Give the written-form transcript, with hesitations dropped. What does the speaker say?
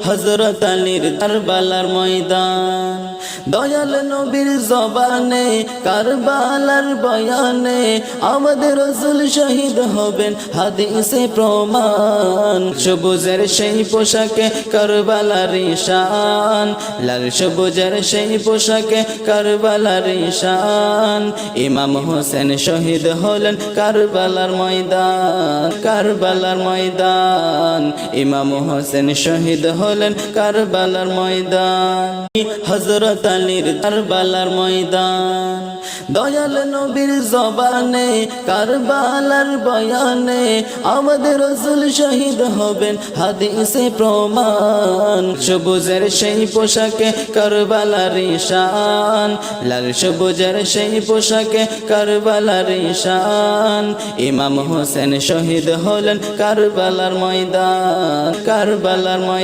হযরত আলীর কারবালার ময়দান দয়াল নবীর জবানে কারবালার বয়ানে আমাদের রাসূল শহীদ হবেন হাদিসে প্রমাণ সবুজের সেই পোশাকে কারবালার শান লাল সবুজের সেই পোশাকে কারবালার শান ইমাম হোসেন শহীদ হলেন কারবালার ময়দান কারবালার ময়দান ইমাম হোসেন শহীদ হলেন কারবালার ময়দান হযরত আলীর কারবালার ময়দান দয়াল নবীর জবানে কারবালার বয়ানে আমাদের রাসূল শহীদ হবেন হাদিসে প্রমাণ সবুজের সেই পোশাকে কারবালার শান লাল সবুজের সেই পোশাকে কারবালার শান ইমাম হোসেন শহীদ হলেন কারবালার ময়দান কারবালার ময়দান